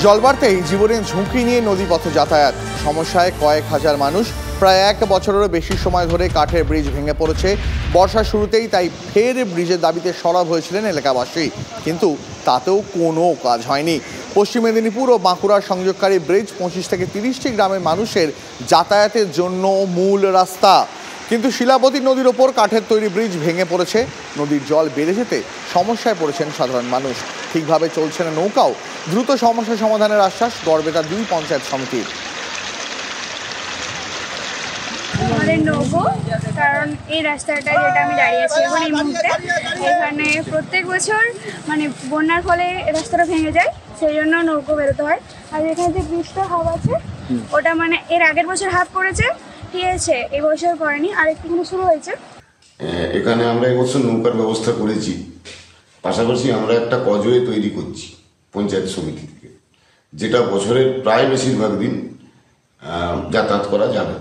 জল বাড়তেই জীবনের ঝুঁকি নিয়ে নদীপথে যাতায়াত সমস্যায় কয়েক হাজার মানুষ। প্রায় এক বছরেরও বেশি সময় ধরে কাঠের ব্রিজ ভেঙে পড়েছে। বর্ষার শুরুতেই তাই ফের ব্রিজের দাবিতে সরব হয়েছিলেন এলাকাবাসী, কিন্তু তাতেও কোনো কাজ হয়নি। পশ্চিম মেদিনীপুর ও বাঁকুড়ার সংযোগকারী ব্রিজ 25 থেকে 30টি গ্রামের মানুষের যাতায়াতের জন্য মূল রাস্তা, কিন্তু শিলাবতী নদীর ওপর কাঠের তৈরি ব্রিজ ভেঙে পড়েছে। নদীর জল বেড়ে যেতে সমস্যায় পড়েছেন সাধারণ মানুষ। ঠিকভাবে চলছে না নৌকাও। দ্রুত সমস্যা সমাধানের আশ্বাস গড়বেতা 2 পঞ্চায়েত সমিতির। আমাদের নৌকো, কারণ এই রাস্তাটা যেটা আমি দাঁড়িয়ে আছি এখন এই মুহূর্তে, এখানে প্রত্যেক বছর মানে বন্যার ফলে রাস্তাটা ভেঙে যায়, সেই জন্য নৌকো বেরোতে হয়। আর এখানে যে ব্রিজটা হাফ আছে ওটা মানে এর আগের বছর হাফ করেছে, ঠিক আছে, এই বছর করেনি, আর একটুখানি শুরু হয়েছে। এখানে আমরা এবছর নৌকার ব্যবস্থা করেছি, পাশাপাশি আমরা একটা কজওয়ে তৈরি করছি পঞ্চায়েত সমিতি থেকে, যেটা বছরের প্রায় বেশিরভাগ দিন যাতায়াত করা যাবে।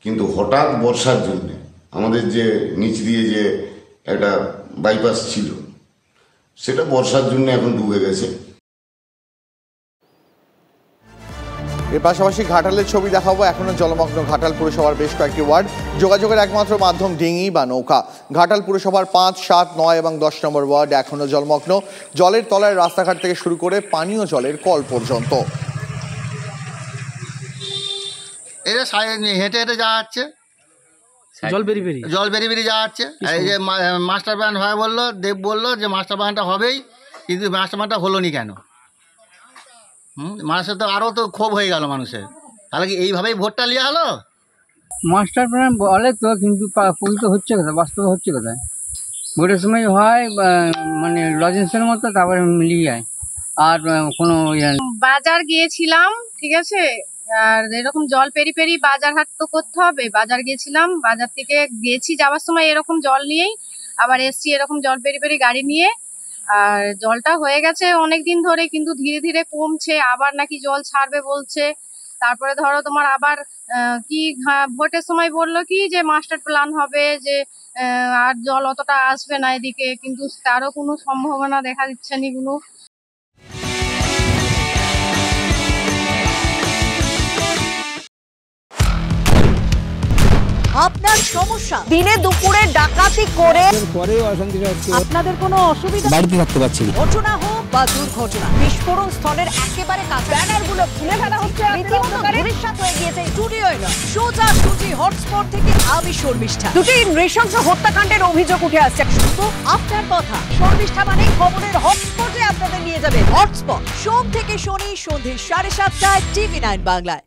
কিন্তু হঠাৎ বর্ষার জন্য আমাদের যে নিচ দিয়ে যে একটা বাইপাস ছিল সেটা বর্ষার জন্য এখন ডুবে গেছে। এর পাশাপাশি ঘাটালের ছবি দেখাবো। এখনো জলমগ্ন ঘাটাল পুরসভার বেশ কয়েকটি ওয়ার্ড। যোগাযোগের একমাত্র মাধ্যম ডিঙি বা নৌকা। ঘাটাল পুরসভার 5, 7, 9 এবং 10 নম্বর ওয়ার্ড এখনো জলমগ্ন। জলের তলায় রাস্তাঘাট থেকে শুরু করে পানীয় জলের কল পর্যন্ত। এটা হেঁটে হেঁটে যাওয়া হচ্ছে, জল বেরিয়ে যাওয়া হচ্ছে। এই যে মাস্টার প্ল্যান হয় বললো, দেব বললো যে মাস্টার প্ল্যানটা হবেই, কিন্তু মাস্টার প্ল্যানটা হলো নি কেন? মানুষের তো আরও তো ক্ষোভ হয়ে গেল মানুষের। তাহলে কি এইভাবেই ভোটটা নেওয়া হলো? মাস্টার প্ল্যান বলে তো, কিন্তু পরিণত হচ্ছে কোথায়, বাস্তবে হচ্ছে কোথায়? ভোটের সময় হয় মানে লজেন্সের মতো, তারপরে মিলিয়ে যায়, আর কোনো বাজার গিয়েছিলাম, ঠিক আছে, আর এরকম জল পেরি বাজার হাট তো করতে হবে। বাজার গিয়েছিলাম, বাজার থেকে গেছি যাওয়ার সময় এরকম জল নিয়েই আবার এসছি, এরকম জল পেরি গাড়ি নিয়ে। আর জলটা হয়ে গেছে অনেক দিন ধরে, কিন্তু ধীরে ধীরে কমছে, আবার নাকি জল ছাড়বে বলছে। তারপরে ধরো তোমার আবার কি ভোটের সময় বললো কি যে মাস্টার প্ল্যান হবে, যে আর জল অতটা আসবে না এদিকে, কিন্তু তারও কোনো সম্ভাবনা দেখা দিচ্ছে না কোনো। আপনার সমস্যা দিনে দুপুরে ডাকাতি করে আপনাদের কোনো অসুবিধা, বাড়িতে থাকতে পারছি না, ঘটনা হোক বা দুর্ঘটনা, বিস্ফোরণ স্থলের একেবারে কাছে ব্যানারগুলো খুলে ফেলা হচ্ছে, রীতিমতো ভবিষ্যৎ হয়ে গিয়েছে স্টুডিওয় নয়, সোজাসুজি হটস্পট থেকে আমি শর্মিষ্ঠা। দুটি নৃশংস হত্যাকাণ্ডের অভিযোগ উঠে আসছে, শুধু আপনার কথা। শর্মিষ্ঠা মানে খবরের হটস্পটে আপনাদের নিয়ে যাবে। হটস্পট সোম থেকে শনি সন্ধ্যে 7:30টায় TV9 বাংলায়।